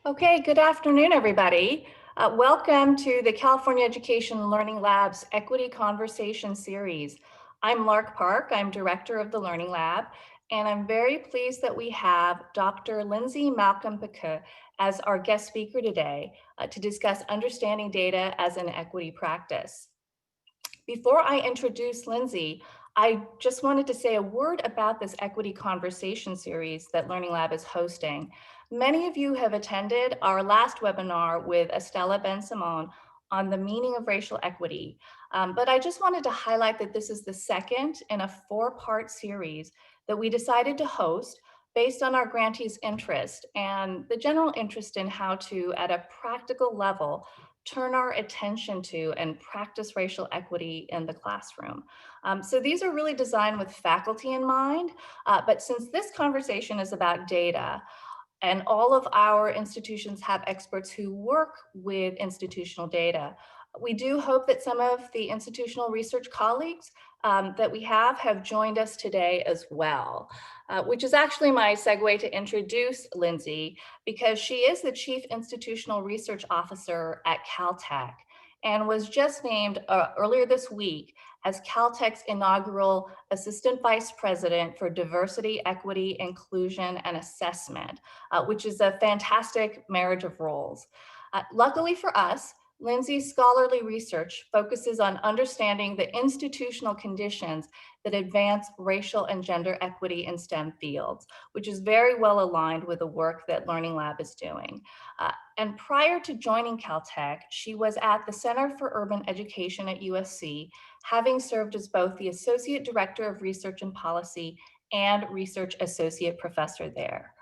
Okay, good afternoon, everybody. Welcome to the California Education and Learning Lab's Equity Conversation Series. I'm Lark Park, I'm Director of the Learning Lab, and I'm very pleased that we have Dr. Lindsey Malcom-Piqueux as our guest speaker today to discuss understanding data as an equity practice. Before I introduce Lindsey, I just wanted to say a word about this equity conversation series that Learning Lab is hosting. Many of you have attended our last webinar with Estella Ben-Simon on the meaning of racial equity. But I just wanted to highlight that this is the second in a four-part series that we decided to host based on our grantees' interest and the general interest in how to, at a practical level, turn our attention to and practice racial equity in the classroom. So these are really designed with faculty in mind, but since this conversation is about data, and all of our institutions have experts who work with institutional data, we do hope that some of the institutional research colleagues that we have joined us today as well, which is actually my segue to introduce Lindsey, because she is the Chief Institutional Research Officer at Caltech and was just named earlier this week as Caltech's inaugural Assistant Vice President for Diversity, Equity, Inclusion, and Assessment, which is a fantastic marriage of roles. Luckily for us, Lindsey's scholarly research focuses on understanding the institutional conditions that advance racial and gender equity in STEM fields, which is very well aligned with the work that Learning Lab is doing. And prior to joining Caltech, she was at the Center for Urban Education at USC, having served as both the Associate Director of Research and Policy and Research Associate Professor there.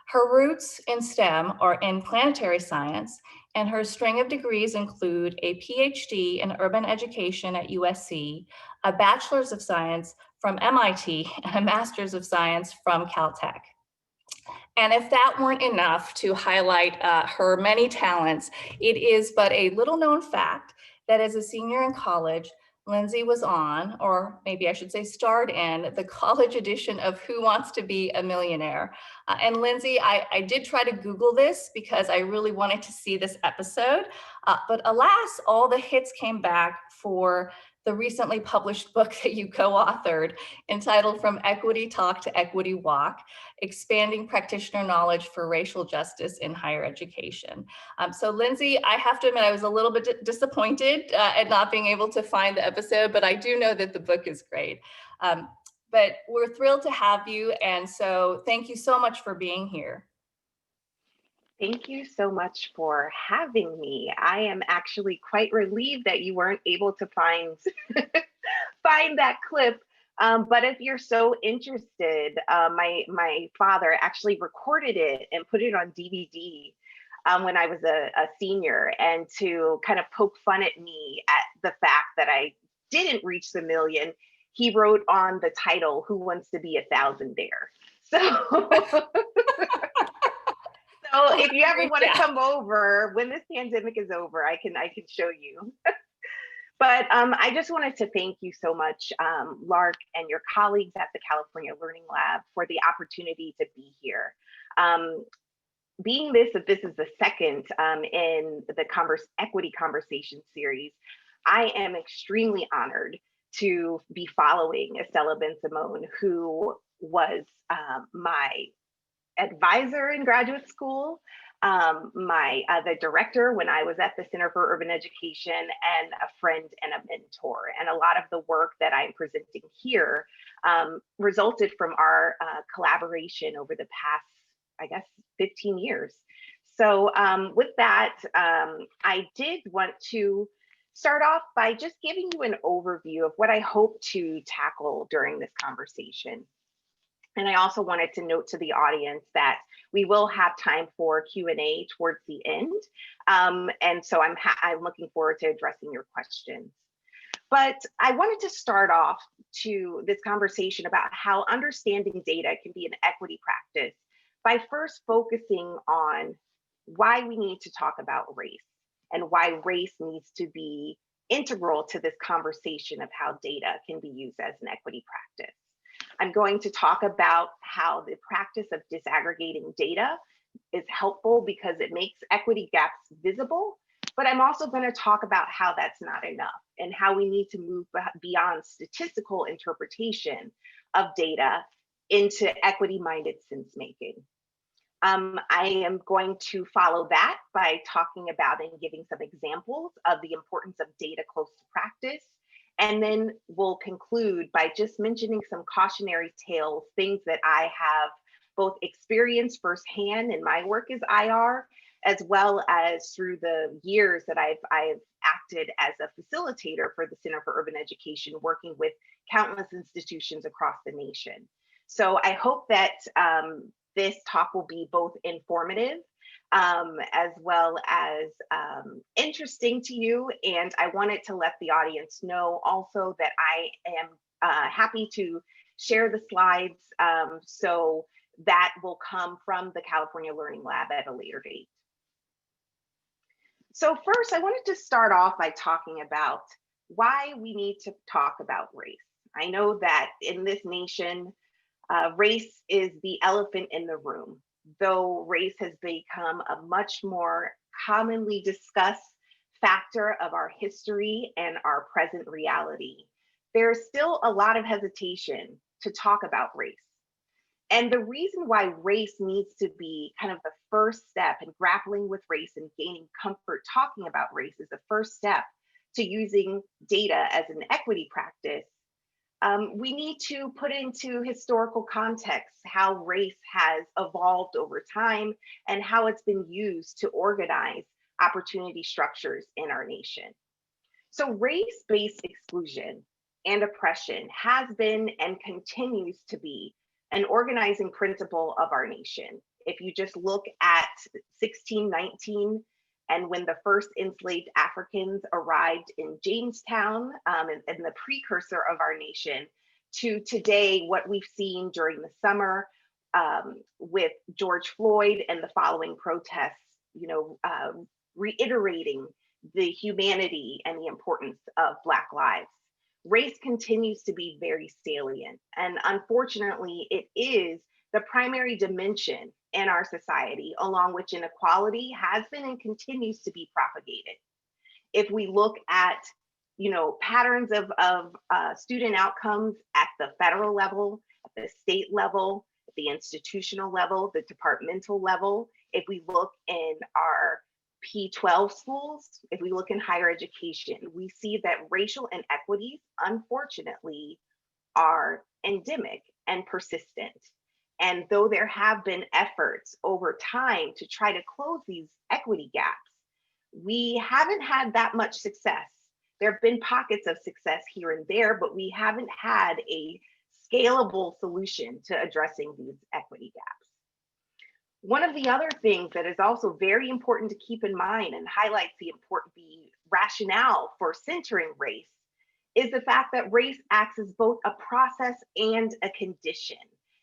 Her roots in STEM are in planetary science, and her string of degrees include a PhD in urban education at USC, a Bachelor's of Science from MIT, and a Master's of Science from Caltech. And if that weren't enough to highlight her many talents, it is but a little known fact that as a senior in college, Lindsey was on, or maybe I should say starred in, the college edition of Who Wants to Be a Millionaire? And Lindsey, I did try to Google this because I really wanted to see this episode, but alas, all the hits came back for the recently published book that you co-authored entitled From Equity Talk to Equity Walk, Expanding Practitioner Knowledge for Racial Justice in Higher Education. So Lindsey, I have to admit I was a little bit disappointed at not being able to find the episode, but I do know that the book is great. But we're thrilled to have you, and so thank you so much for being here. Thank you so much for having me. I am actually quite relieved that you weren't able to find that clip. But if you're so interested, my father actually recorded it and put it on DVD when I was a senior, and to kind of poke fun at me at the fact that I didn't reach the million, he wrote on the title, "Who Wants to Be a Thousandaire?" So. So if you ever want to come over when this pandemic is over, I can show you. But I just wanted to thank you so much, Lark, and your colleagues at the California Learning Lab for the opportunity to be here. Being this is the second in the Equity Conversation series, I am extremely honored to be following Estella Ben-Simon, who was my advisor in graduate school, the director when I was at the Center for Urban Education, and a friend and a mentor. And a lot of the work that I'm presenting here resulted from our collaboration over the past, I guess, 15 years. So with that, I did want to start off by just giving you an overview of what I hope to tackle during this conversation. And I also wanted to note to the audience that we will have time for Q&A towards the end. And so I'm looking forward to addressing your questions. But I wanted to start off to this conversation about how understanding data can be an equity practice by first focusing on why we need to talk about race and why race needs to be integral to this conversation of how data can be used as an equity practice. I'm going to talk about how the practice of disaggregating data is helpful because it makes equity gaps visible, but I'm also going to talk about how that's not enough and how we need to move beyond statistical interpretation of data into equity-minded sense making. I am going to follow that by talking about and giving some examples of the importance of data close to practice. And then we'll conclude by just mentioning some cautionary tales, things that I have both experienced firsthand in my work as IR, as well as through the years that I've acted as a facilitator for the Center for Urban Education, working with countless institutions across the nation. So I hope that this talk will be both informative as well as interesting to you. And I wanted to let the audience know also that I am happy to share the slides. So that will come from the California Learning Lab at a later date. So first, I wanted to start off by talking about why we need to talk about race. I know that in this nation, race is the elephant in the room, though race has become a much more commonly discussed factor of our history and our present reality. There's still a lot of hesitation to talk about race. And the reason why race needs to be kind of the first step in grappling with race and gaining comfort talking about race is the first step to using data as an equity practice. We need to put into historical context how race has evolved over time and how it's been used to organize opportunity structures in our nation. So race-based exclusion and oppression has been and continues to be an organizing principle of our nation. If you just look at 1619 and when the first enslaved Africans arrived in Jamestown and the precursor of our nation, to today, what we've seen during the summer with George Floyd and the following protests, reiterating the humanity and the importance of Black lives. Race continues to be very salient, and unfortunately, it is the primary dimension in our society along which inequality has been and continues to be propagated. If we look at patterns of student outcomes at the federal level, at the state level, at the institutional level, the departmental level, if we look in our P-12 schools, if we look in higher education, we see that racial inequities, unfortunately, are endemic and persistent. And though there have been efforts over time to try to close these equity gaps, we haven't had that much success. There have been pockets of success here and there, but we haven't had a scalable solution to addressing these equity gaps. One of the other things that is also very important to keep in mind and highlights the rationale for centering race is the fact that race acts as both a process and a condition.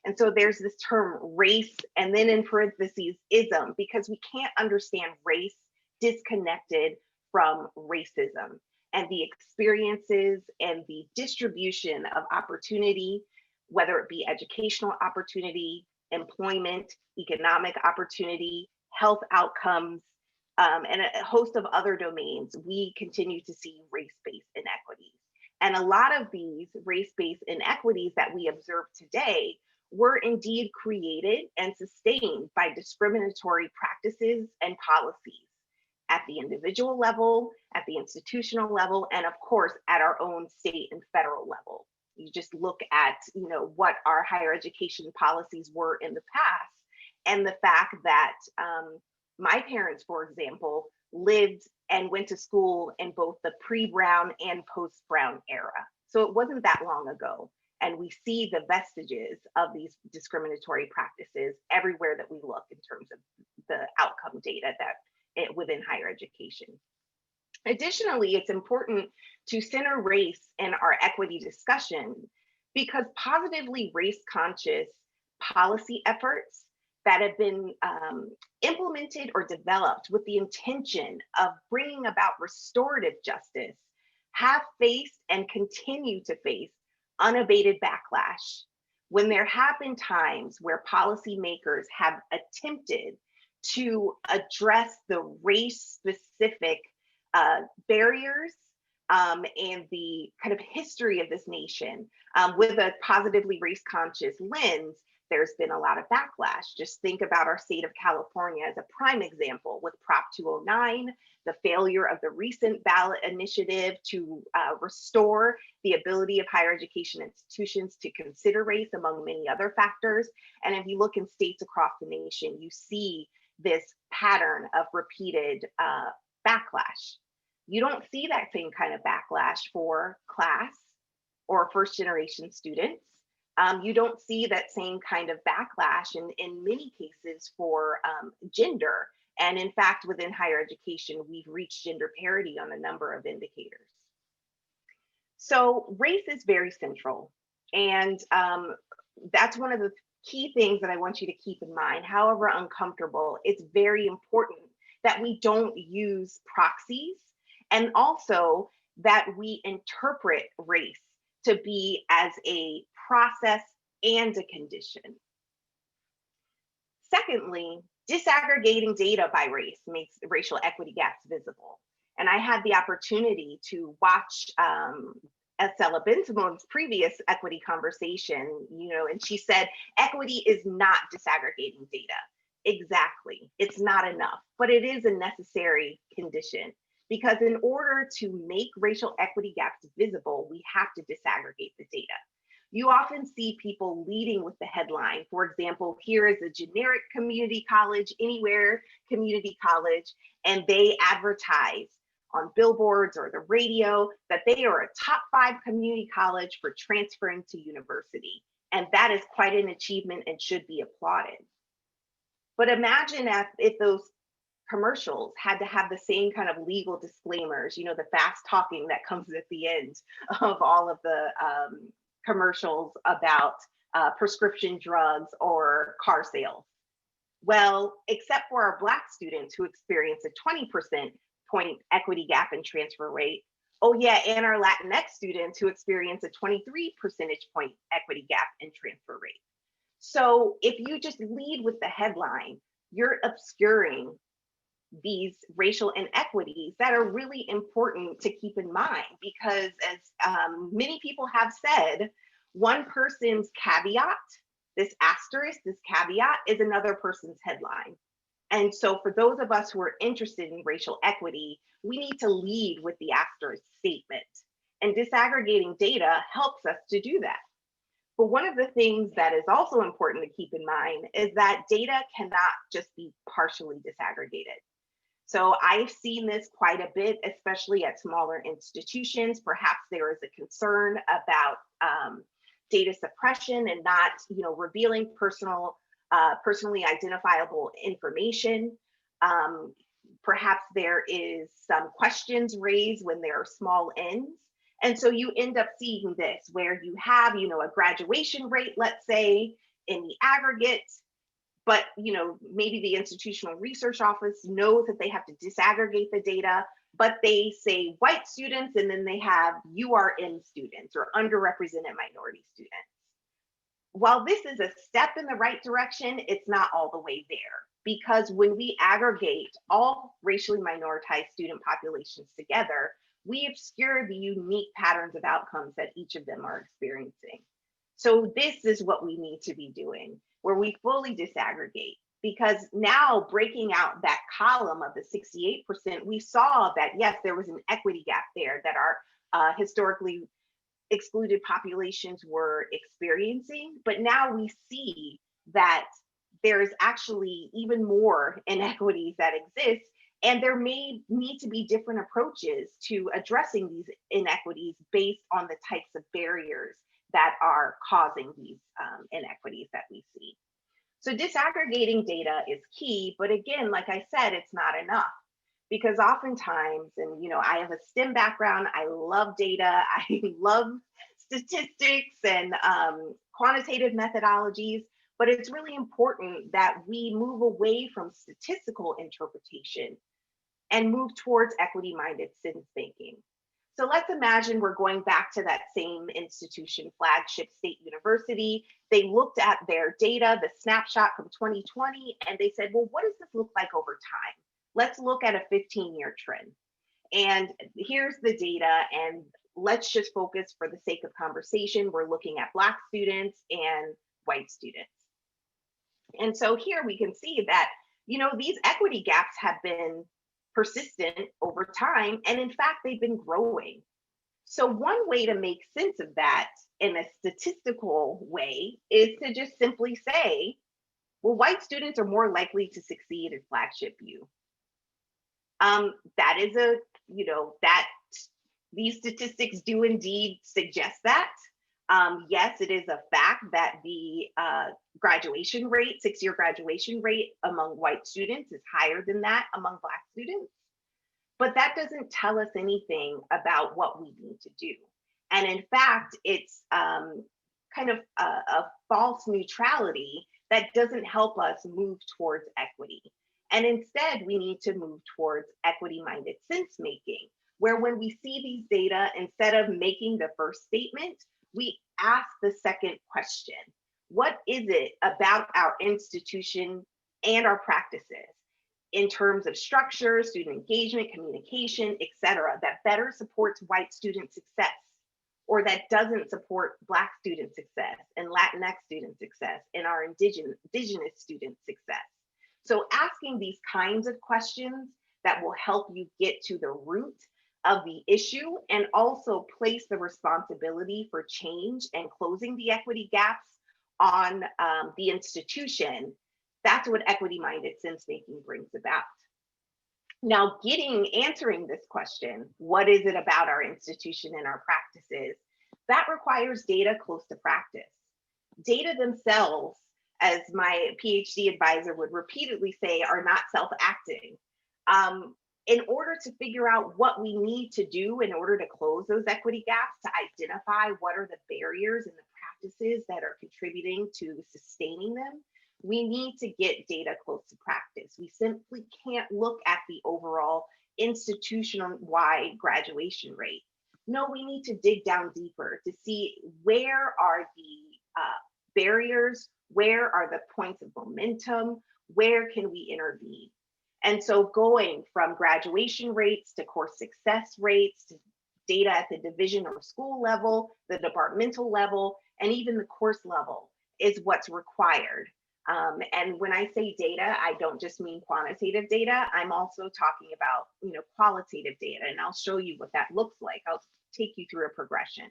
And so there's this term race, and then in parentheses, ism, because we can't understand race disconnected from racism and the experiences and the distribution of opportunity, whether it be educational opportunity, employment, economic opportunity, health outcomes, and a host of other domains. We continue to see race-based inequities. And a lot of these race-based inequities that we observe today were indeed created and sustained by discriminatory practices and policies at the individual level, at the institutional level, and of course, at our own state and federal level. You just look at what our higher education policies were in the past, and the fact that my parents, for example, lived and went to school in both the pre-Brown and post-Brown era. So it wasn't that long ago. And we see the vestiges of these discriminatory practices everywhere that we look in terms of the outcome data within higher education. Additionally, it's important to center race in our equity discussion because positively race-conscious policy efforts that have been implemented or developed with the intention of bringing about restorative justice have faced and continue to face unabated backlash when there have been times where policymakers have attempted to address the race-specific barriers and the kind of history of this nation with a positively race-conscious lens. There's been a lot of backlash. Just think about our state of California as a prime example with Prop 209, the failure of the recent ballot initiative to restore the ability of higher education institutions to consider race, among many other factors. And if you look in states across the nation, you see this pattern of repeated backlash. You don't see that same kind of backlash for class or first generation students. You don't see that same kind of backlash in many cases for gender. And in fact, within higher education, we've reached gender parity on a number of indicators. So race is very central. And that's one of the key things that I want you to keep in mind. However uncomfortable, it's very important that we don't use proxies, and also that we interpret race to be as a process and a condition. Secondly, disaggregating data by race makes racial equity gaps visible. And I had the opportunity to watch Estella Bentimo's previous equity conversation, and she said, equity is not disaggregating data. Exactly, it's not enough, but it is a necessary condition. Because in order to make racial equity gaps visible, we have to disaggregate the data. You often see people leading with the headline. For example, here is a generic community college, anywhere community college, and they advertise on billboards or the radio that they are a top 5 community college for transferring to university. And that is quite an achievement and should be applauded. But imagine if those commercials had to have the same kind of legal disclaimers, the fast talking that comes at the end of all of the commercials about prescription drugs or car sales. Well, except for our Black students who experience a 20% point equity gap in transfer rate. Oh yeah, and our Latinx students who experience a 23 percentage point equity gap in transfer rate. So if you just lead with the headline, you're obscuring these racial inequities that are really important to keep in mind, because as many people have said, one person's caveat, this asterisk, this caveat is another person's headline. And so for those of us who are interested in racial equity, we need to lead with the asterisk statement. And disaggregating data helps us to do that. But one of the things that is also important to keep in mind is that data cannot just be partially disaggregated. So I've seen this quite a bit, especially at smaller institutions. Perhaps there is a concern about data suppression and not, revealing personally identifiable information. Perhaps there is some questions raised when there are small n's. And so you end up seeing this where you have, a graduation rate, let's say, in the aggregate, but maybe the institutional research office knows that they have to disaggregate the data, but they say white students, and then they have URM students or underrepresented minority students. While this is a step in the right direction, it's not all the way there, because when we aggregate all racially minoritized student populations together, we obscure the unique patterns of outcomes that each of them are experiencing. So this is what we need to be doing, where we fully disaggregate, because now breaking out that column of the 68%, we saw that, yes, there was an equity gap there that our historically excluded populations were experiencing, but now we see that there's actually even more inequities that exist, and there may need to be different approaches to addressing these inequities based on the types of barriers that are causing these inequities that we see. So disaggregating data is key, but again, like I said, it's not enough, because oftentimes, and I have a STEM background, I love data, I love statistics and quantitative methodologies, but it's really important that we move away from statistical interpretation and move towards equity-minded sense thinking. So let's imagine we're going back to that same institution, flagship state university. They looked at their data, the snapshot from 2020, and they said, well, what does this look like over time? Let's look at a 15-year trend. And here's the data, and let's just focus for the sake of conversation. We're looking at Black students and white students. And so here we can see that, these equity gaps have been persistent over time. And in fact, they've been growing. So one way to make sense of that in a statistical way is to just simply say, well, white students are more likely to succeed in flagship U. That is that these statistics do indeed suggest that. Yes, it is a fact that the graduation rate, 6-year graduation rate among white students is higher than that among Black students. But that doesn't tell us anything about what we need to do. And in fact, it's kind of a false neutrality that doesn't help us move towards equity. And instead, we need to move towards equity-minded sense-making, where when we see these data, instead of making the first statement, we ask the second question. What is it about our institution and our practices in terms of structure, student engagement, communication, et cetera, that better supports white student success, or that doesn't support Black student success and Latinx student success and our indigenous student success? So asking these kinds of questions that will help you get to the root of the issue and also place the responsibility for change and closing the equity gaps on the institution. That's what equity-minded sense-making brings about. Now, answering this question, what is it about our institution and our practices? That requires data close to practice. Data themselves, as my PhD advisor would repeatedly say, are not self-acting. In order to figure out what we need to do in order to close those equity gaps, to identify what are the barriers and the practices that are contributing to sustaining them, we need to get data close to practice. We simply can't look at the overall institutional-wide graduation rate. No, we need to dig down deeper to see where are the barriers, where are the points of momentum, where can we intervene? And so going from graduation rates to course success rates, to data at the division or school level, the departmental level, and even the course level is what's required. And when I say data, I don't just mean quantitative data. I'm also talking about, qualitative data, and I'll show you what that looks like. I'll take you through a progression.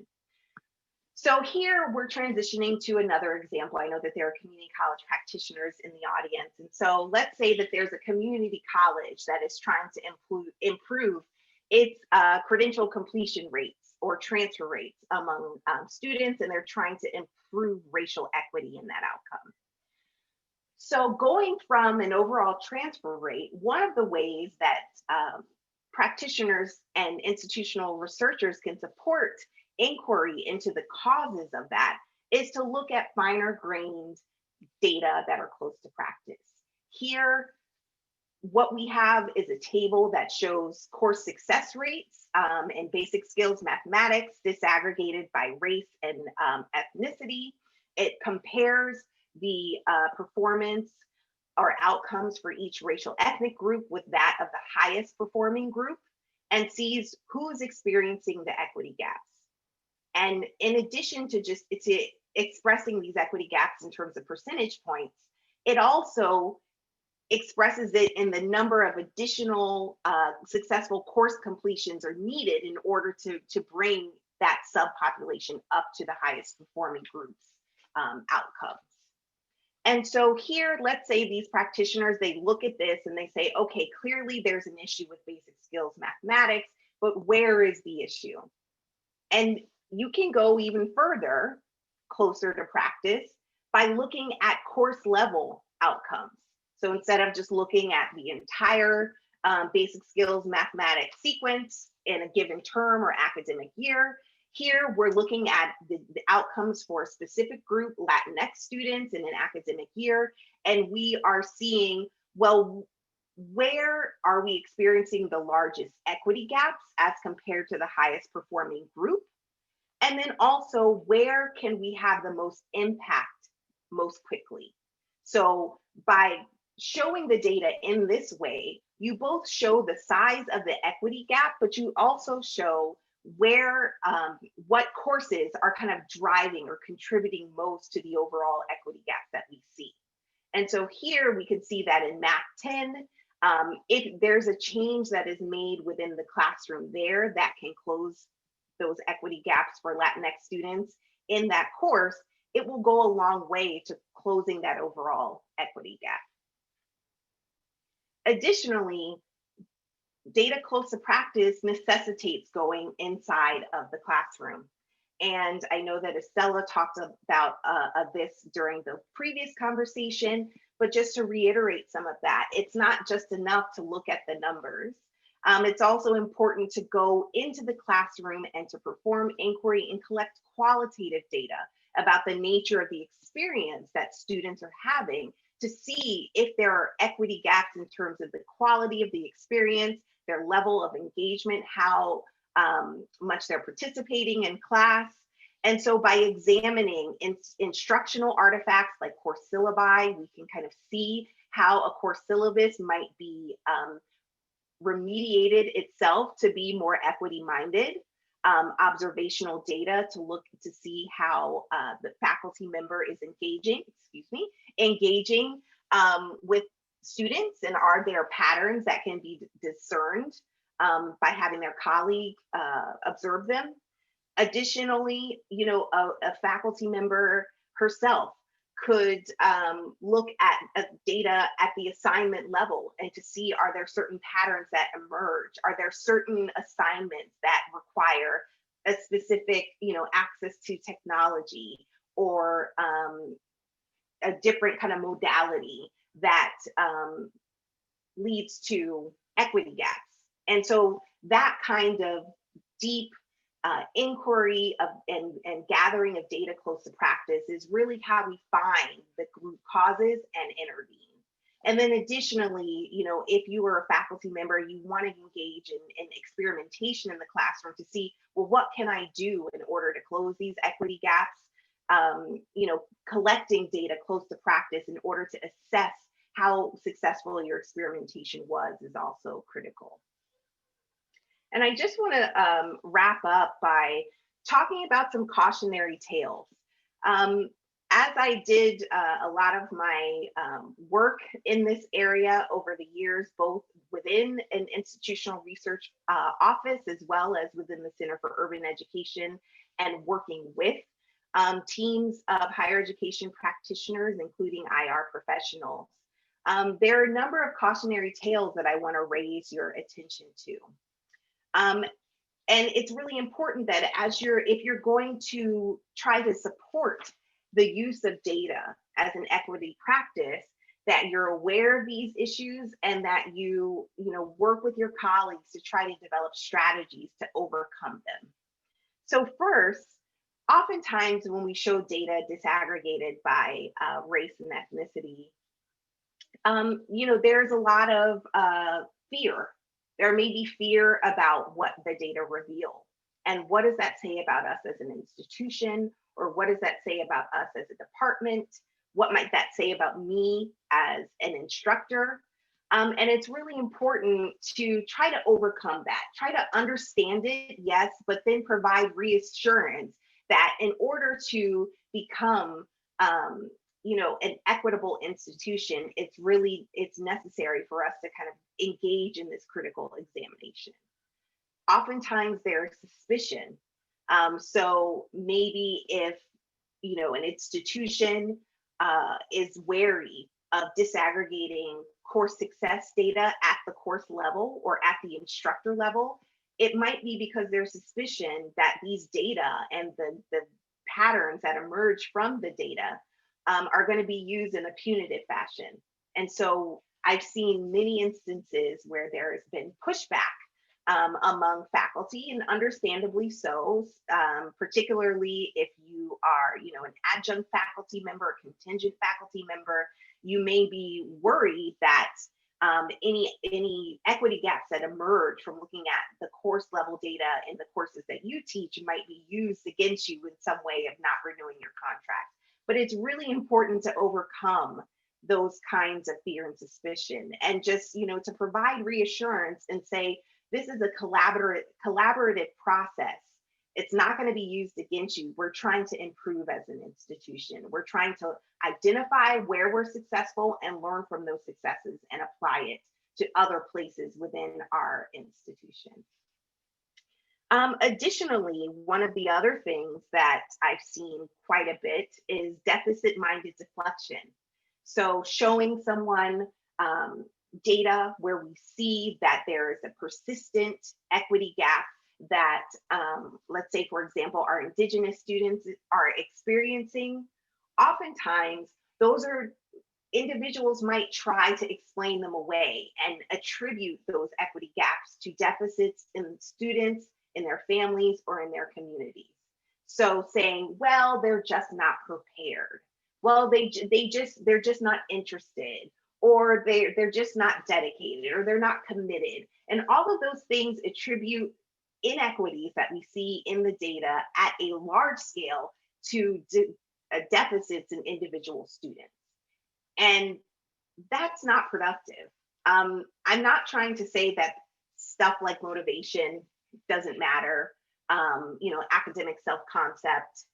So here we're transitioning to another example. I know that there are community college practitioners in the audience. And so let's say that there's a community college that is trying to improve its credential completion rates or transfer rates among students, and they're trying to improve racial equity in that outcome. So going from an overall transfer rate, one of the ways that practitioners and institutional researchers can support inquiry into the causes of that is to look at finer grained data that are close to practice. Here, what we have is a table that shows course success rates in basic skills mathematics disaggregated by race and ethnicity. It compares the performance or outcomes for each racial ethnic group with that of the highest performing group and sees who's experiencing the equity gaps. And in addition to just expressing these equity gaps in terms of percentage points, it also expresses it in the number of additional successful course completions are needed in order to bring that subpopulation up to the highest performing groups outcomes. And so here, let's say these practitioners, they look at this and they say, okay, clearly there's an issue with basic skills mathematics, but where is the issue? And you can go even further, closer to practice, by looking at course level outcomes. So instead of just looking at the entire basic skills mathematics sequence in a given term or academic year, here we're looking at the outcomes for a specific group, Latinx students in an academic year, and we are seeing, well, where are we experiencing the largest equity gaps as compared to the highest performing group? And then also, where can we have the most impact most quickly? So by showing the data in this way, you both show the size of the equity gap, but you also show where, what courses are kind of driving or contributing most to the overall equity gap that we see. And so here we can see that in Math 10, if there's a change that is made within the classroom there that can close those equity gaps for Latinx students in that course, it will go a long way to closing that overall equity gap. Additionally, data close to practice necessitates going inside of the classroom. And I know that Estella talked about this during the previous conversation, but just to reiterate some of that, it's not just enough to look at the numbers. It's also important to go into the classroom and to perform inquiry and collect qualitative data about the nature of the experience that students are having to see if there are equity gaps in terms of the quality of the experience, their level of engagement, how much they're participating in class. And so by examining instructional artifacts like course syllabi, we can kind of see how a course syllabus might be remediated itself to be more equity minded. Observational data to look to see how the faculty member is engaging with students, and are there patterns that can be discerned by having their colleague observe them. Additionally, a faculty member herself could look at data at the assignment level and to see, are there certain patterns that emerge? Are there certain assignments that require a specific, access to technology or a different kind of modality that leads to equity gaps? And so that kind of deep inquiry and gathering of data close to practice is really how we find the root causes and intervene. And then additionally, if you are a faculty member, you want to engage in experimentation in the classroom to see, well, what can I do in order to close these equity gaps? Collecting data close to practice in order to assess how successful your experimentation was is also critical. And I just want to wrap up by talking about some cautionary tales. As I did a lot of my work in this area over the years, both within an institutional research office as well as within the Center for Urban Education, and working with teams of higher education practitioners, including IR professionals, there are a number of cautionary tales that I want to raise your attention to. And it's really important that if you're going to try to support the use of data as an equity practice, that you're aware of these issues and that you work with your colleagues to try to develop strategies to overcome them. So first, oftentimes when we show data disaggregated by race and ethnicity, there's a lot of fear. There may be fear about what the data reveal. And what does that say about us as an institution? Or what does that say about us as a department? What might that say about me as an instructor? And it's really important to try to overcome that, try to understand it, yes, but then provide reassurance that in order to become an equitable institution, it's necessary for us to kind of engage in this critical examination. Oftentimes there's suspicion. So maybe if an institution is wary of disaggregating course success data at the course level or at the instructor level, it might be because there's suspicion that these data and the patterns that emerge from the data are going to be used in a punitive fashion. And so I've seen many instances where there has been pushback among faculty, and understandably so, particularly if you are, an adjunct faculty member, a contingent faculty member, you may be worried that any equity gaps that emerge from looking at the course level data in the courses that you teach might be used against you in some way of not renewing your contract. But it's really important to overcome those kinds of fear and suspicion, and just, to provide reassurance and say, this is a collaborative process. It's not going to be used against you. We're trying to improve as an institution. We're trying to identify where we're successful and learn from those successes and apply it to other places within our institution. Additionally, one of the other things that I've seen quite a bit is deficit-minded deflection. So showing someone data where we see that there is a persistent equity gap that, let's say, for example, our Indigenous students are experiencing. Oftentimes, those are individuals might try to explain them away and attribute those equity gaps to deficits in students, in their families, or in their communities. So saying, well, they're just not prepared. Well, they're just not interested, or they're just not dedicated, or they're not committed. And all of those things attribute inequities that we see in the data at a large scale to deficits in individual students. And that's not productive. I'm not trying to say that stuff like motivation doesn't matter, academic self-concept.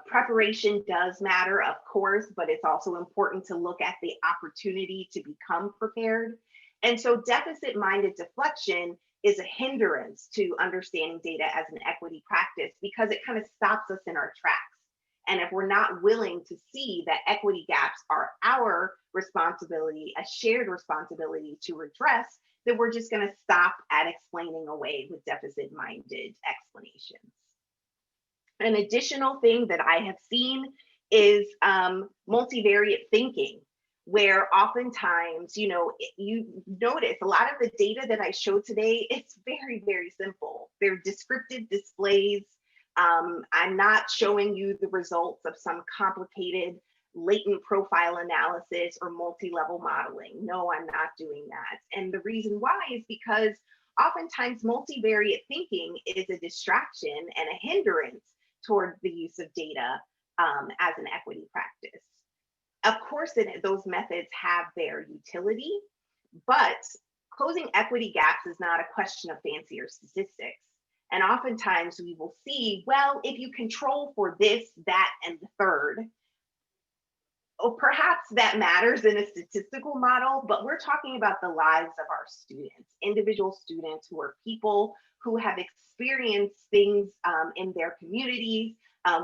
Preparation does matter, of course, but it's also important to look at the opportunity to become prepared. And so deficit-minded deflection is a hindrance to understanding data as an equity practice, because it kind of stops us in our tracks. And if we're not willing to see that equity gaps are our responsibility, a shared responsibility to redress, then we're just going to stop at explaining away with deficit-minded explanations. An additional thing that I have seen is multivariate thinking, where oftentimes, you notice a lot of the data that I showed today, it's very, very simple. They're descriptive displays. I'm not showing you the results of some complicated latent profile analysis or multi-level modeling. No, I'm not doing that. And the reason why is because oftentimes multivariate thinking is a distraction and a hindrance toward the use of data as an equity practice. Of course, those methods have their utility, but closing equity gaps is not a question of fancier statistics. And oftentimes we will see, well, if you control for this, that, and the third, or perhaps that matters in a statistical model, but we're talking about the lives of our students, individual students who are people who have experienced things in their communities,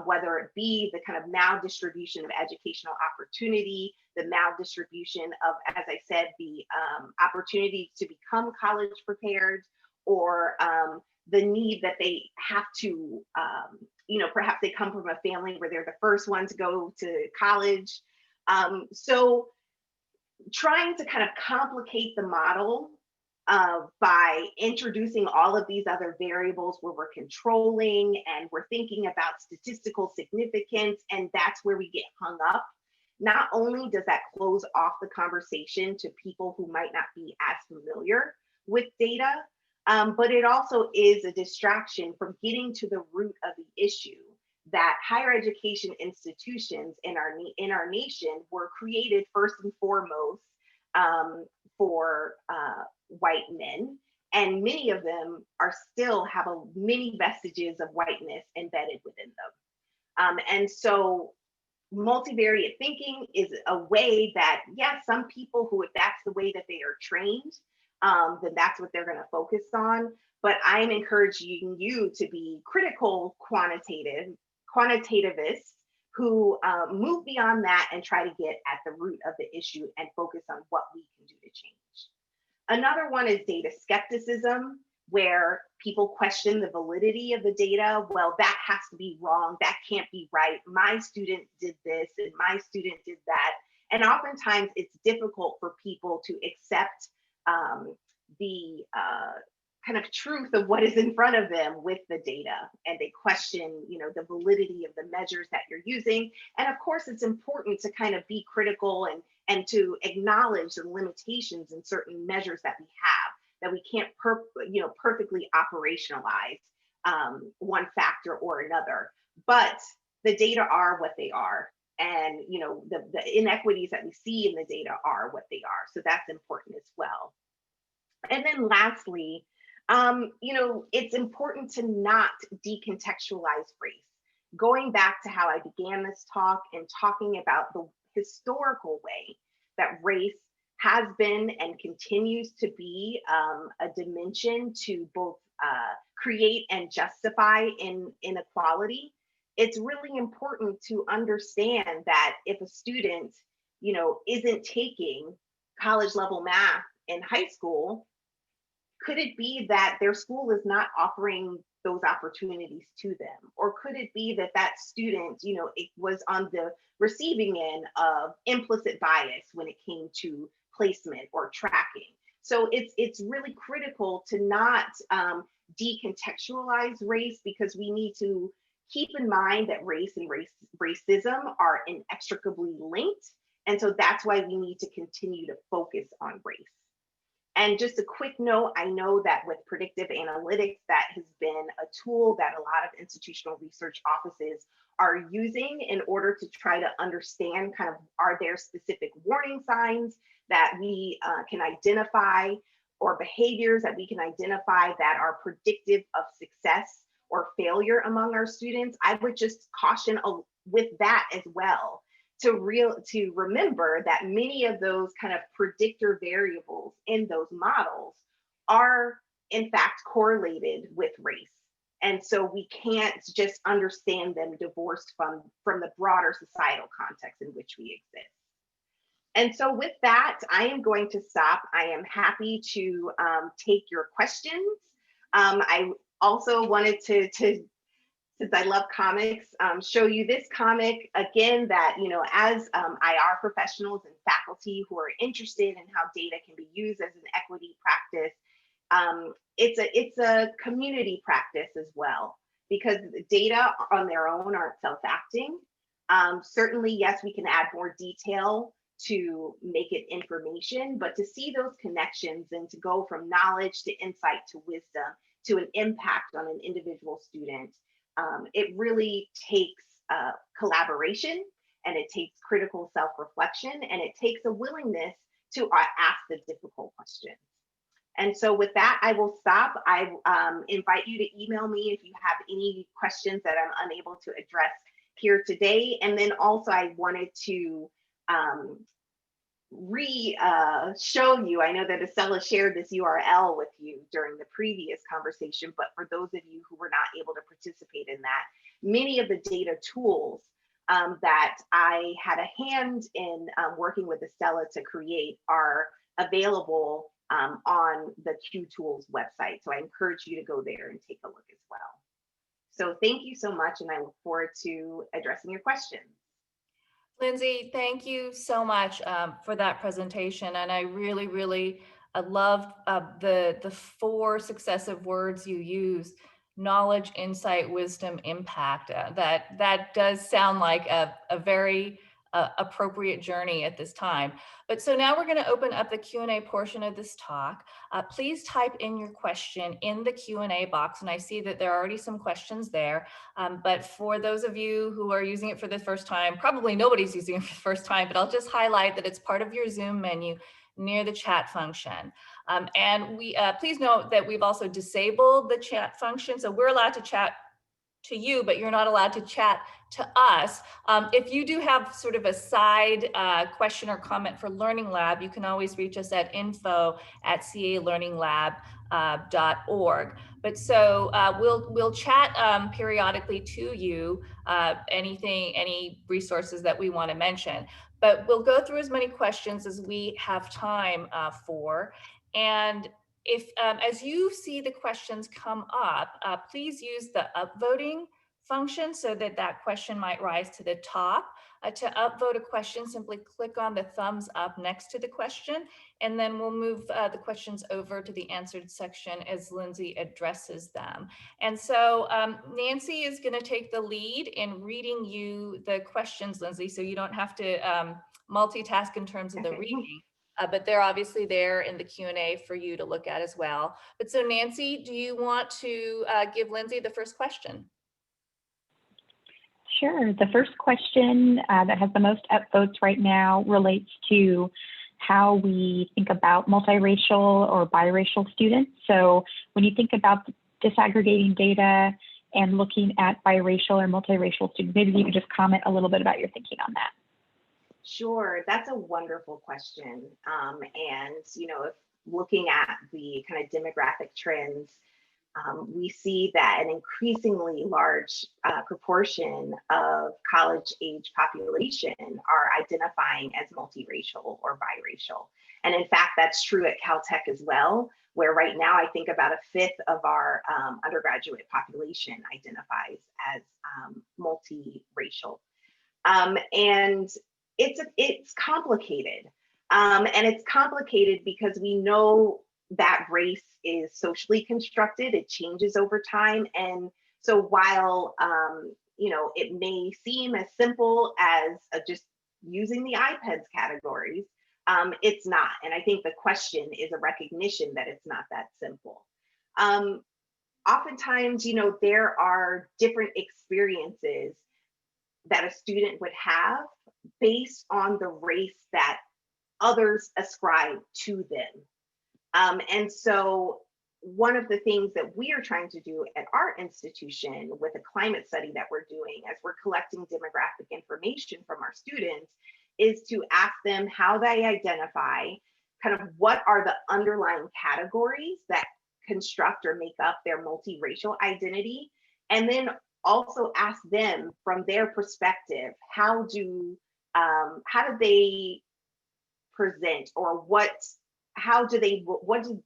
whether it be the kind of maldistribution of educational opportunity, the maldistribution of, as I said, the opportunities to become college prepared, or the need that they have to, perhaps they come from a family where they're the first one to go to college. So trying to kind of complicate the model by introducing all of these other variables where we're controlling and we're thinking about statistical significance, and that's where we get hung up. Not only does that close off the conversation to people who might not be as familiar with data, but it also is a distraction from getting to the root of the issue, that higher education institutions in our nation were created first and foremost for white men, and many of them are still have many vestiges of whiteness embedded within them. And so multivariate thinking is a way that, yes, some people who, if that's the way that they are trained, then that's what they're going to focus on. But I'm encouraging you to be critical quantitativists who move beyond that and try to get at the root of the issue and focus on what we can do to change. Another one is data skepticism, where people question the validity of the data. Well, that has to be wrong. That can't be right. My student did this and my student did that. And oftentimes it's difficult for people to accept the kind of truth of what is in front of them with the data, and they question, the validity of the measures that you're using. And of course, it's important to kind of be critical and to acknowledge the limitations in certain measures that we have, that we can't perfectly operationalize one factor or another. But the data are what they are. And the inequities that we see in the data are what they are. So that's important as well. And then lastly, it's important to not decontextualize race. Going back to how I began this talk and talking about the historical way that race has been and continues to be a dimension to both create and justify inequality, it's really important to understand that if a student, isn't taking college level math in high school, could it be that their school is not offering those opportunities to them? Or could it be that that student, it was on the receiving end of implicit bias when it came to placement or tracking? So it's really critical to not decontextualize race, because we need to keep in mind that race and racism are inextricably linked. And so that's why we need to continue to focus on race. And just a quick note, I know that with predictive analytics, that has been a tool that a lot of institutional research offices are using in order to try to understand kind of, are there specific warning signs that we can identify, or behaviors that we can identify that are predictive of success or failure among our students. I would just caution with that as well, to remember that many of those kind of predictor variables in those models are in fact correlated with race. And so we can't just understand them divorced from the broader societal context in which we exist. And so with that, I am going to stop. I am happy to take your questions. I also wanted to since I love comics, show you this comic again, that, as IR professionals and faculty who are interested in how data can be used as an equity practice, it's a community practice as well, because data on their own aren't self-acting. Certainly, yes, we can add more detail to make it information, but to see those connections and to go from knowledge to insight to wisdom to an impact on an individual student, it really takes collaboration, and it takes critical self-reflection, and it takes a willingness to ask the difficult questions. And so with that, I will stop. I invite you to email me if you have any questions that I'm unable to address here today. And then also I wanted to show you, I know that Estella shared this URL with you during the previous conversation, but for those of you who were not able to participate in that, many of the data tools that I had a hand in working with Estella to create are available on the Q Tools website. So I encourage you to go there and take a look as well. So thank you so much, and I look forward to addressing your questions. Lindsey, thank you so much for that presentation. And I really, really loved the 4 successive words you used: knowledge, insight, wisdom, impact. That does sound like a very appropriate journey at this time. But so now we're going to open up the Q&A portion of this talk. Please type in your question in the Q&A box, and I see that there are already some questions there. But for those of you who are using it for the first time, probably nobody's using it for the first time, but I'll just highlight that it's part of your Zoom menu near the chat function. And please note that we've also disabled the chat function. So we're allowed to chat to you, but you're not allowed to chat to us. If you do have sort of a side question or comment for Learning Lab, you can always reach us at info@calearninglab.org. But so we'll chat periodically to you, any resources that we want to mention. But we'll go through as many questions as we have time for. And if as you see the questions come up, please use the upvoting function so that question might rise to the top. To upvote a question, simply click on the thumbs up next to the question, and then we'll move the questions over to the answered section as Lindsey addresses them. And so Nancy is going to take the lead in reading you the questions, Lindsey, so you don't have to multitask in terms of the Okay. reading, but they're obviously there in the Q&A for you to look at as well. But so Nancy, do you want to give Lindsay the first question? Sure. The first question that has the most upvotes right now relates to how we think about multiracial or biracial students. So when you think about disaggregating data and looking at biracial or multiracial students, maybe you could just comment a little bit about your thinking on that. Sure, that's a wonderful question. And, if looking at the kind of demographic trends, we see that an increasingly large proportion of college age population are identifying as multiracial or biracial. And in fact, that's true at Caltech as well, where right now I think about a fifth of our undergraduate population identifies as multiracial. And it's complicated. And it's complicated because we know that race is socially constructed, it changes over time. And so while it may seem as simple as just using the IPEDS categories, it's not. And I think the question is a recognition that it's not that simple. Oftentimes, there are different experiences that a student would have based on the race that others ascribe to them. And so one of the things that we are trying to do at our institution with a climate study that we're doing as we're collecting demographic information from our students is to ask them how they identify, kind of what are the underlying categories that construct or make up their multiracial identity, and then also ask them from their perspective, how do they present, or what do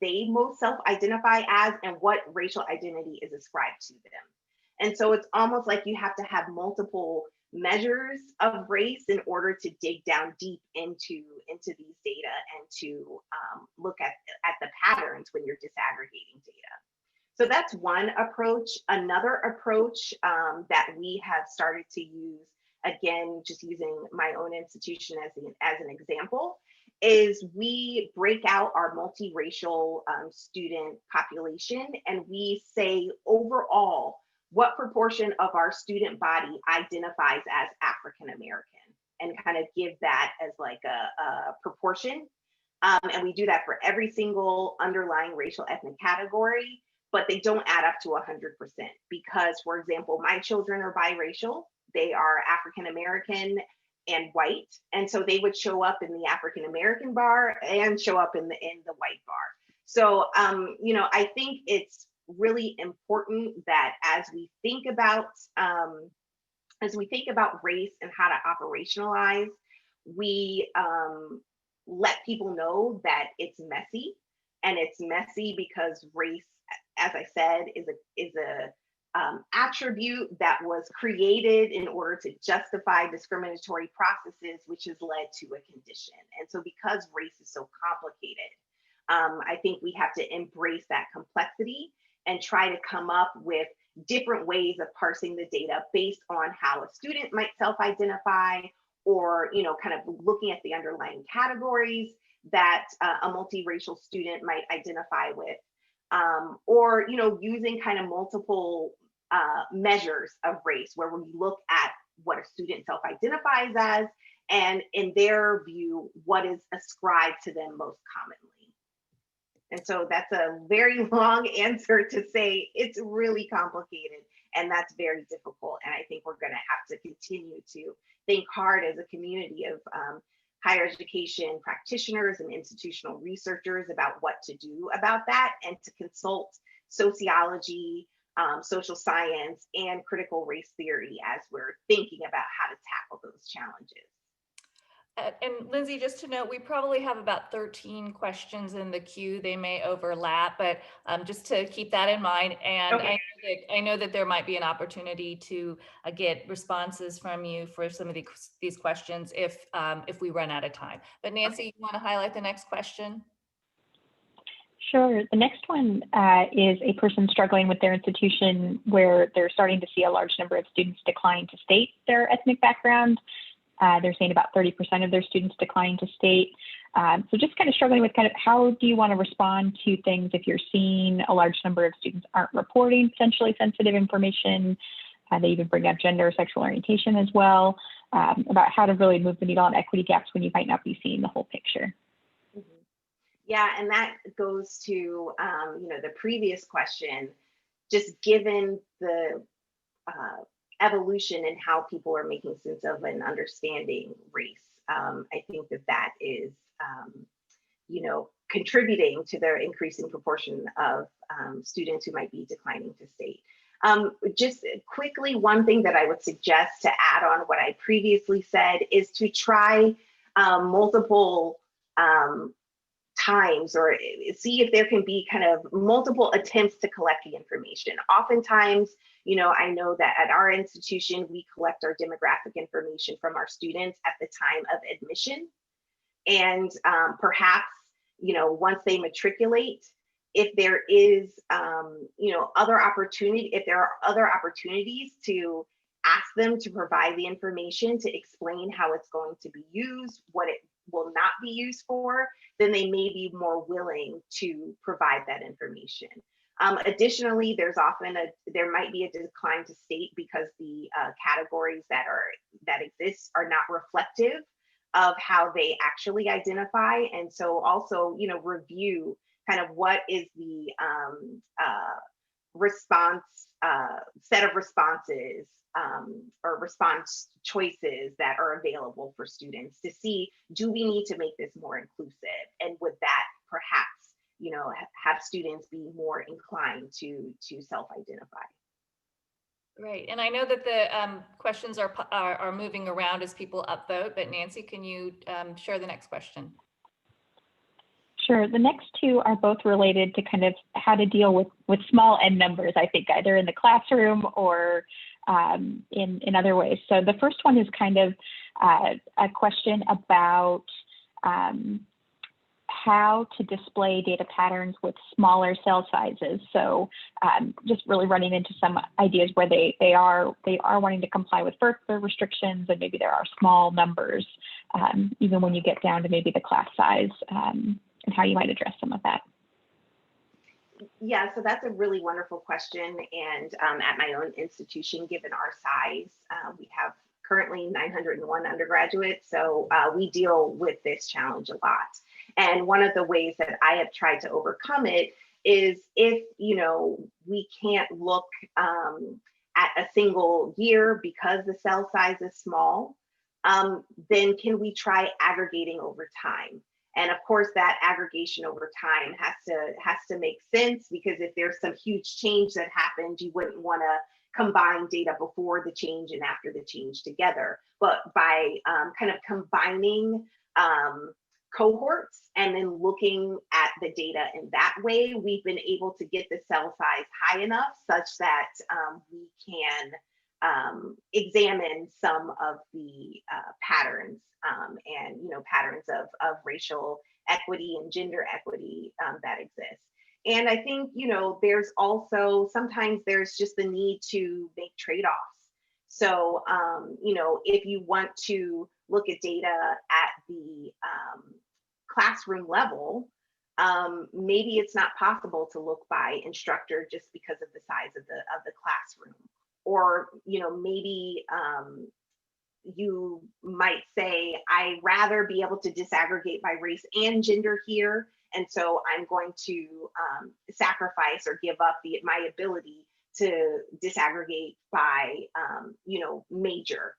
they most self-identify as, and what racial identity is ascribed to them. And so it's almost like you have to have multiple measures of race in order to dig down deep into these data and to look at the patterns when you're disaggregating data. So that's one approach. Another approach that we have started to use, again, just using my own institution as an example, is we break out our multiracial student population, and we say overall, what proportion of our student body identifies as African American, and kind of give that as like a proportion. And we do that for every single underlying racial ethnic category, but they don't add up to 100%, because, for example, my children are biracial. They are African American and white, and so they would show up in the African American bar and show up in the white bar. So I think it's really important that as we think about race and how to operationalize, we let people know that it's messy, and it's messy because race, as I said, is a attribute that was created in order to justify discriminatory processes, which has led to a condition. And so because race is so complicated, I think we have to embrace that complexity and try to come up with different ways of parsing the data based on how a student might self-identify, or kind of looking at the underlying categories that a multiracial student might identify with, or using kind of multiple measures of race, where we look at what a student self-identifies as, and in their view, what is ascribed to them most commonly. And so that's a very long answer to say it's really complicated, and that's very difficult. And I think we're going to have to continue to think hard as a community of higher education practitioners and institutional researchers about what to do about that, and to consult sociology, social science, and critical race theory as we're thinking about how to tackle those challenges. And Lindsay, just to note, we probably have about 13 questions in the queue. They may overlap, but just to keep that in mind. And Okay. I know that there might be an opportunity to get responses from you for some of these questions if we run out of time. But Nancy, okay, you want to highlight the next question? Sure. The next one is a person struggling with their institution where they're starting to see a large number of students decline to state their ethnic background. They're saying about 30% of their students decline to state. So just kind of struggling with kind of how do you want to respond to things if you're seeing a large number of students aren't reporting potentially sensitive information. They even bring up gender or sexual orientation as well, about how to really move the needle on equity gaps when you might not be seeing the whole picture. Yeah, and that goes to the previous question, just given the evolution in how people are making sense of and understanding race. I think that is, contributing to the increasing proportion of students who might be declining to state. Just quickly, one thing that I would suggest to add on what I previously said is to try multiple times, or see if there can be kind of multiple attempts to collect the information. Oftentimes, I know that at our institution, we collect our demographic information from our students at the time of admission. And perhaps, once they matriculate, if there is, other opportunity, if there are other opportunities to ask them to provide the information to explain how it's going to be used, what it will not be used for, then they may be more willing to provide that information. Additionally, there might be a decline to state because the categories that exist are not reflective of how they actually identify. And so also, review kind of what is the response set of responses or response choices that are available for students to see, do we need to make this more inclusive? And would that perhaps, have students be more inclined to self-identify? Right, and I know that the questions are moving around as people upvote, but Nancy, can you share the next question? Sure. The next two are both related to kind of how to deal with small n numbers, I think, either in the classroom or in other ways. So the first one is kind of a question about how to display data patterns with smaller cell sizes. So just really running into some ideas where they are wanting to comply with further restrictions, and maybe there are small numbers, even when you get down to maybe the class size, and how you might address some of that. Yeah, so that's a really wonderful question. And at my own institution, given our size, we have currently 901 undergraduates. So we deal with this challenge a lot. And one of the ways that I have tried to overcome it is if, we can't look at a single year because the cell size is small, then can we try aggregating over time? And of course, that aggregation over time has to make sense, because if there's some huge change that happened, you wouldn't want to combine data before the change and after the change together. But by kind of combining cohorts and then looking at the data in that way, we've been able to get the cell size high enough such that we can examine some of the patterns and patterns of racial equity and gender equity that exist. And I think there's also sometimes there's just the need to make trade-offs. So if you want to look at data at the classroom level, maybe it's not possible to look by instructor just because of the size of the classroom. Or maybe you might say, I rather be able to disaggregate by race and gender here, and so I'm going to sacrifice or give up my ability to disaggregate by major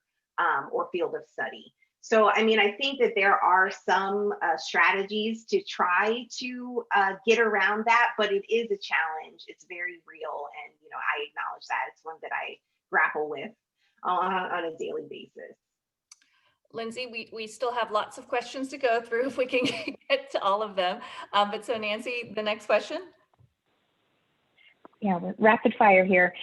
or field of study. So I mean, I think that there are some strategies to try to get around that, but it is a challenge. It's very real, and I acknowledge that it's one that I grapple with on a daily basis. Lindsay, we still have lots of questions to go through if we can get to all of them. But so Nancy, the next question. Yeah, we're rapid fire here.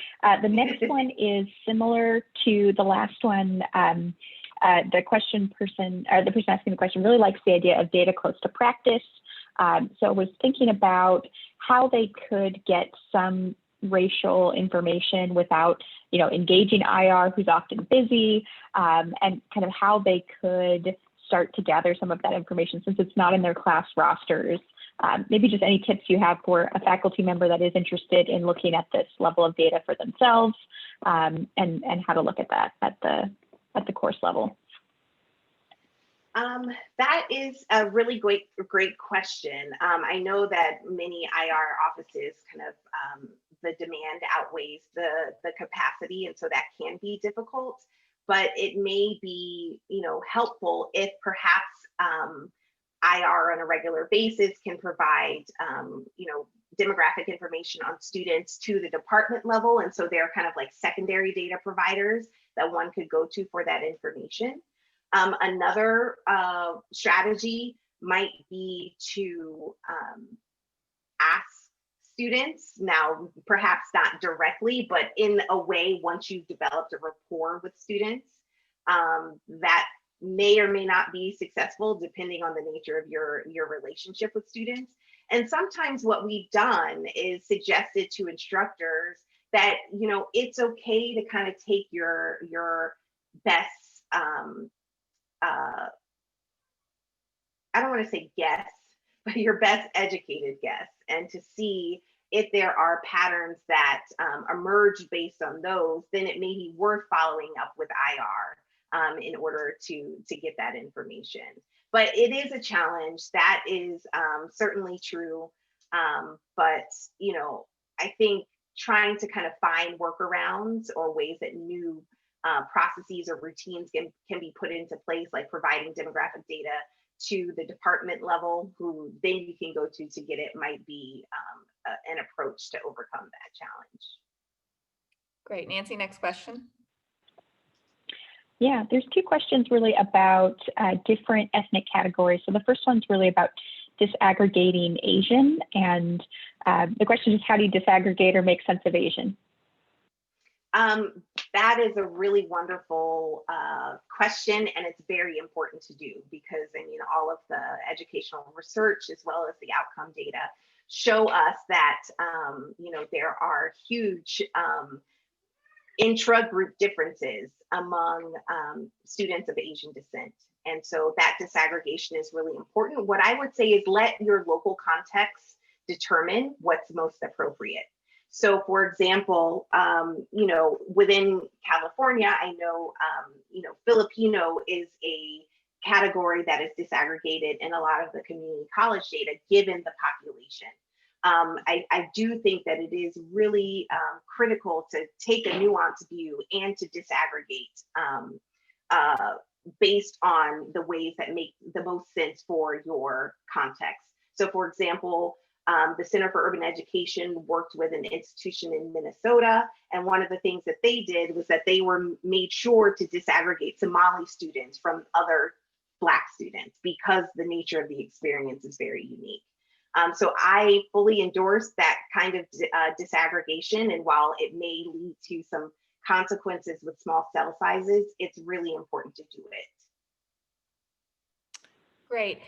The next one is similar to the last one. The person asking the question really likes the idea of data close to practice. So I was thinking about how they could get some racial information without, engaging IR, who's often busy, and kind of how they could start to gather some of that information since it's not in their class rosters. Maybe just any tips you have for a faculty member that is interested in looking at this level of data for themselves, and how to look at that at the course level. That is a really great question. I know that many IR offices kind of the demand outweighs the capacity, and so that can be difficult. But it may be, helpful if perhaps IR on a regular basis can provide, demographic information on students to the department level, and so they're kind of like secondary data providers that one could go to for that information. Another strategy might be to ask students, now perhaps not directly, but in a way, once you've developed a rapport with students, that may or may not be successful depending on the nature of your relationship with students. And sometimes what we've done is suggested to instructors that, it's okay to kind of take your best, I don't want to say guess, but your best educated guess, and to see if there are patterns that emerge based on those, then it may be worth following up with IR in order to get that information. But it is a challenge. That is certainly true. But, I think trying to kind of find workarounds or ways that new processes or routines can be put into place, like providing demographic data to the department level, who then you can go to get it, might be an approach to overcome that challenge. Great. Nancy, next question. Yeah, there's two questions really about different ethnic categories. So the first one's really about disaggregating Asian, and the question is, how do you disaggregate or make sense of Asian? That is a really wonderful question, and it's very important to do because, all of the educational research as well as the outcome data show us that, there are huge intra-group differences among students of Asian descent. And so that disaggregation is really important. What I would say is let your local context determine what's most appropriate. So, for example, within California, I know, Filipino is a category that is disaggregated in a lot of the community college data, given the population. I do think that it is really critical to take a nuanced view and to disaggregate based on the ways that make the most sense for your context. So, for example, the Center for Urban Education worked with an institution in Minnesota, and one of the things that they did was that they made sure to disaggregate Somali students from other Black students because the nature of the experience is very unique. So I fully endorse that kind of disaggregation, and while it may lead to some consequences with small cell sizes, it's really important to do it. Great.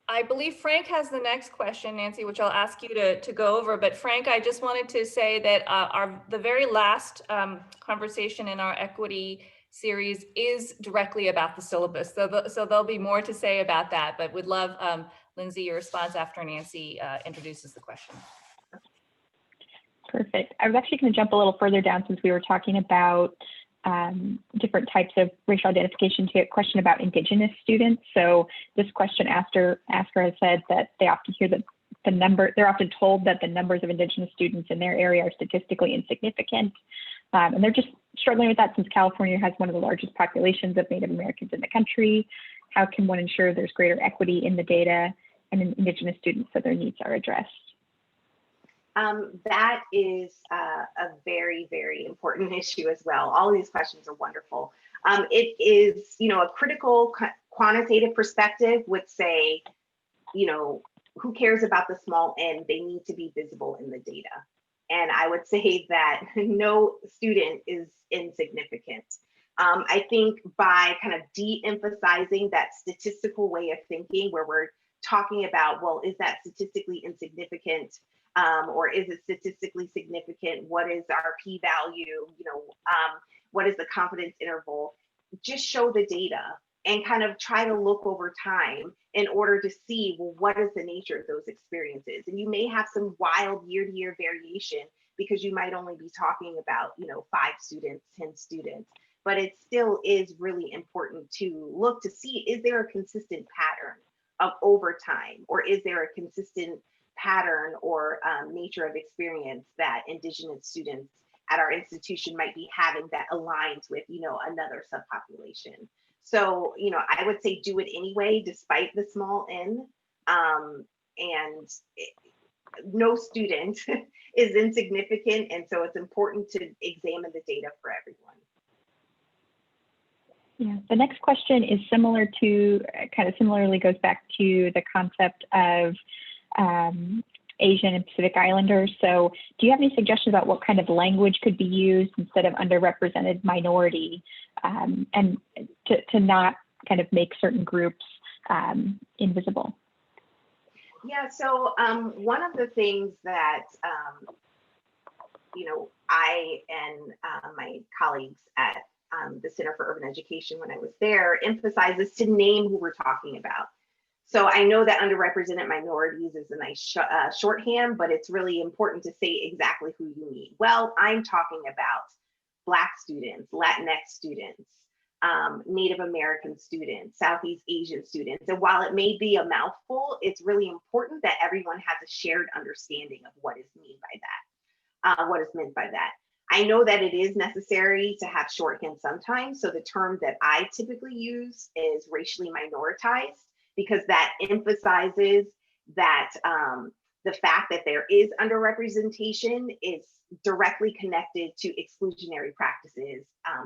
I believe Frank has the next question, Nancy, which I'll ask you to go over. But Frank, I just wanted to say that the very last conversation in our equity series is directly about the syllabus. So there'll be more to say about that, but would love, Lindsey, your response after Nancy introduces the question. Perfect. I was actually going to jump a little further down since we were talking about different types of racial identification to a question about Indigenous students. So this question asker has said that they often hear that they're often told that the numbers of Indigenous students in their area are statistically insignificant. And they're just struggling with that since California has one of the largest populations of Native Americans in the country. How can one ensure there's greater equity in the data and in Indigenous students so their needs are addressed? That is a very, very important issue as well. All of these questions are wonderful. It is, a critical quantitative perspective would say, who cares about the small n? They need to be visible in the data. And I would say that no student is insignificant. I think by kind of de-emphasizing that statistical way of thinking where we're talking about, well, is that statistically insignificant or is it statistically significant? What is our p-value? What is the confidence interval? Just show the data and kind of try to look over time in order to see, well, what is the nature of those experiences? And you may have some wild year-to-year variation because you might only be talking about, 5 students, 10 students, but it still is really important to look to see, is there a consistent pattern of over time, or is there a consistent pattern or nature of experience that Indigenous students at our institution might be having that aligns with, another subpopulation. So, I would say do it anyway, despite the small n. No student is insignificant. And so it's important to examine the data for everyone. Yeah, the next question is similarly goes back to the concept of Asian and Pacific Islanders. So do you have any suggestions about what kind of language could be used instead of underrepresented minority, and to not kind of make certain groups invisible? Yeah, so one of the things that, I and my colleagues at the Center for Urban Education when I was there emphasizes to name who we're talking about. So I know that underrepresented minorities is a nice shorthand, but it's really important to say exactly who you mean. Well, I'm talking about Black students, Latinx students, Native American students, Southeast Asian students. And while it may be a mouthful, it's really important that everyone has a shared understanding of what is meant by that. I know that it is necessary to have shorthand sometimes. So the term that I typically use is racially minoritized, because that emphasizes that the fact that there is underrepresentation is directly connected to exclusionary practices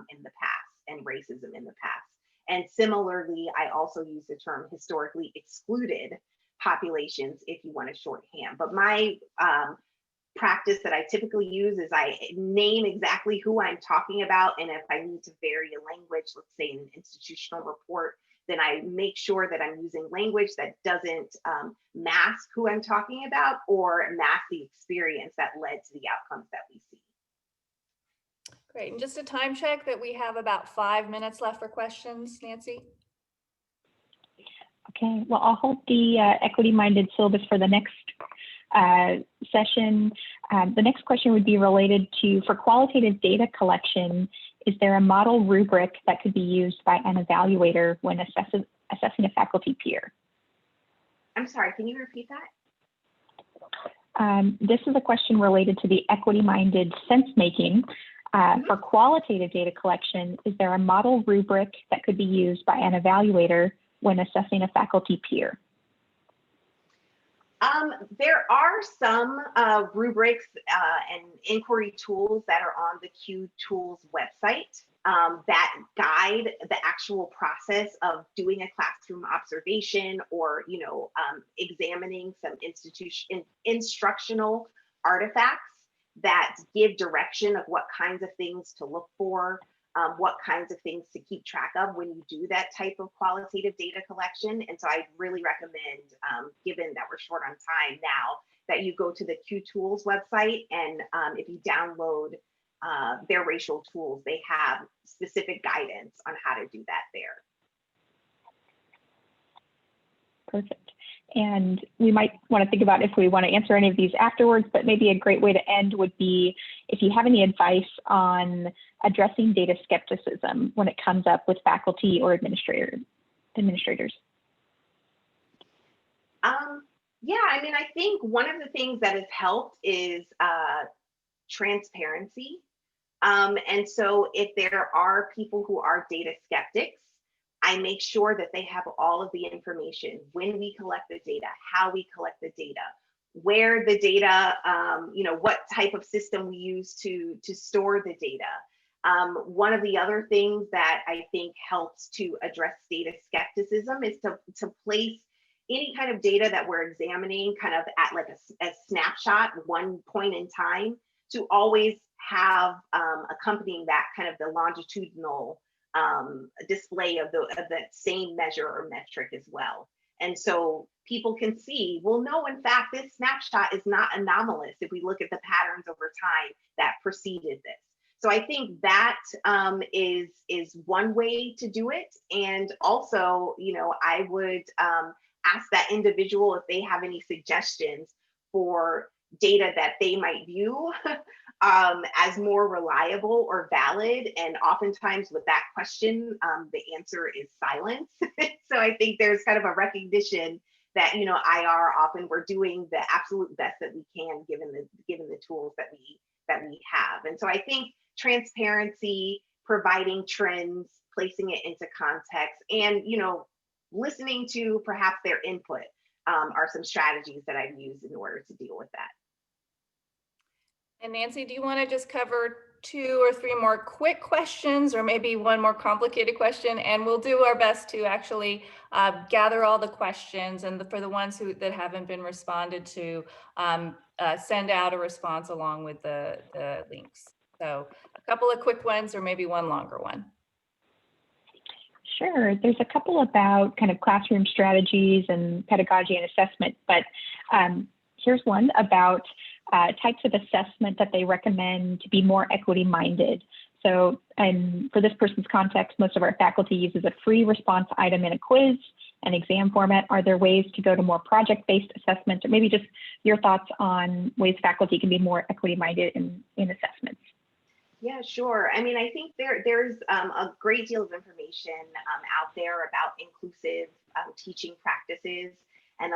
in the past and racism in the past. And similarly, I also use the term historically excluded populations if you want a shorthand. But my practice that I typically use is I name exactly who I'm talking about. And if I need to vary a language, let's say in an institutional report, then I make sure that I'm using language that doesn't mask who I'm talking about or mask the experience that led to the outcomes that we see. Great. And just a time check that we have about 5 minutes left for questions, Nancy. Okay, well, I'll hold the equity-minded syllabus for the next session. The next question would be related to, for qualitative data collection, is there a model rubric that could be used by an evaluator when assessing a faculty peer? I'm sorry, can you repeat that? This is a question related to the equity-minded sense-making. For qualitative data collection, is there a model rubric that could be used by an evaluator when assessing a faculty peer? There are some rubrics and inquiry tools that are on the Q Tools website that guide the actual process of doing a classroom observation or, examining some instructional artifacts that give direction of what kinds of things to look for, what kinds of things to keep track of when you do that type of qualitative data collection. And so I really recommend, given that we're short on time now, that you go to the Q Tools website, and if you download their racial tools, they have specific guidance on how to do that there. Perfect. And we might want to think about if we want to answer any of these afterwards, but maybe a great way to end would be if you have any advice on addressing data skepticism when it comes up with faculty or administrators. Yeah, I mean, I think one of the things that has helped is transparency. And so if there are people who are data skeptics, I make sure that they have all of the information, when we collect the data, how we collect the data, where the data, what type of system we use to store the data. One of the other things that I think helps to address data skepticism is to place any kind of data that we're examining kind of at like a snapshot, one point in time, to always have accompanying that kind of the longitudinal display of that same measure or metric as well. And so people can see, well, no, in fact, this snapshot is not anomalous if we look at the patterns over time that preceded this. So I think that is one way to do it. And also, I would ask that individual if they have any suggestions for data that they might view as more reliable or valid. And oftentimes with that question, the answer is silence. So I think there's kind of a recognition that, IR, often we're doing the absolute best that we can given the tools that we have. And so I think transparency, providing trends, placing it into context, and listening to perhaps their input are some strategies that I've used in order to deal with that. And Nancy, do you want to just cover 2 or 3 more quick questions, or maybe one more complicated question? And we'll do our best to actually gather all the questions, and for the ones that haven't been responded to, send out a response along with the links. So a couple of quick ones, or maybe one longer one. Sure. There's a couple about kind of classroom strategies and pedagogy and assessment, but here's one about types of assessment that they recommend to be more equity-minded. So, and for this person's context, most of our faculty uses a free response item in a quiz and exam format. Are there ways to go to more project-based assessments, or maybe just your thoughts on ways faculty can be more equity-minded in assessments? Yeah, sure. I mean, I think there's a great deal of information out there about inclusive teaching practices, and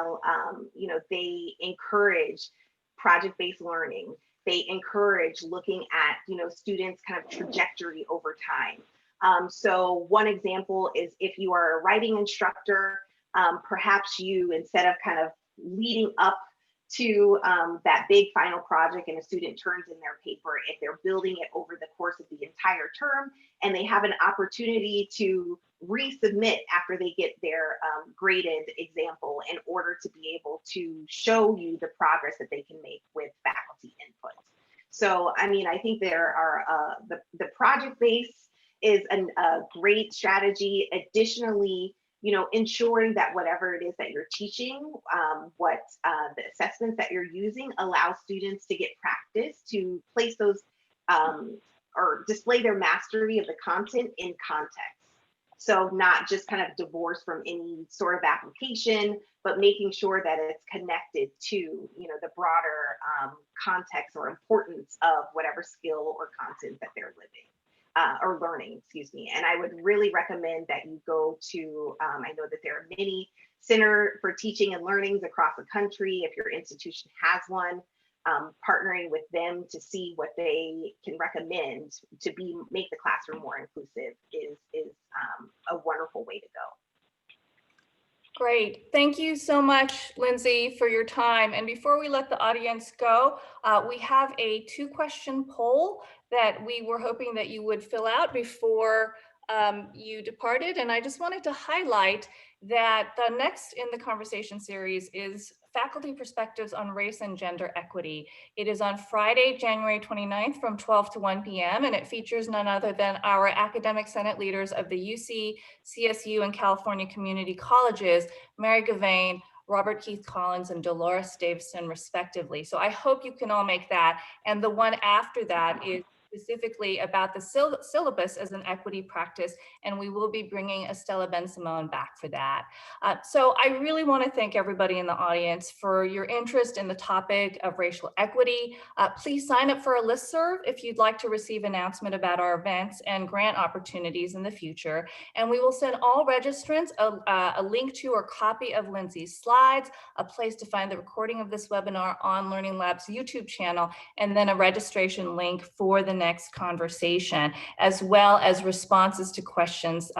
they encourage project-based learning. They encourage looking at students' kind of trajectory over time. So one example is, if you are a writing instructor, perhaps you, instead of kind of leading up to that big final project and a student turns in their paper, if they're building it over the course of the entire term and they have an opportunity to resubmit after they get their graded example, in order to be able to show you the progress that they can make with faculty input. So, I mean, I think there are the project base is a great strategy. Additionally, ensuring that whatever it is that you're teaching, what the assessments that you're using allow students to get practice to place those or display their mastery of the content in context. So not just kind of divorced from any sort of application, but making sure that it's connected to the broader context or importance of whatever skill or content that they're living. Or learning, excuse me. And I would really recommend that you go to, I know that there are many Center for Teaching and Learnings across the country. If your institution has one, partnering with them to see what they can recommend to make the classroom more inclusive is a wonderful way to go. Great. Thank you so much, Lindsey, for your time. And before we let the audience go, we have a 2-question poll that we were hoping that you would fill out before you departed. And I just wanted to highlight that the next in the conversation series is Faculty Perspectives on Race and Gender Equity. It is on Friday, January 29th from 12 to 1 p.m. and it features none other than our academic senate leaders of the UC, CSU, and California community colleges, Mary Gavain, Robert Keith Collins, and Dolores Davison, respectively. So I hope you can all make that. And the one after that is specifically about the syllabus as an equity practice, and we will be bringing Estella Ben-Simone back for that. So I really want to thank everybody in the audience for your interest in the topic of racial equity. Please sign up for a listserv if you'd like to receive announcement about our events and grant opportunities in the future. And we will send all registrants a link to or copy of Lindsey's slides, a place to find the recording of this webinar on Learning Lab's YouTube channel, and then a registration link for the next conversation, as well as responses to questions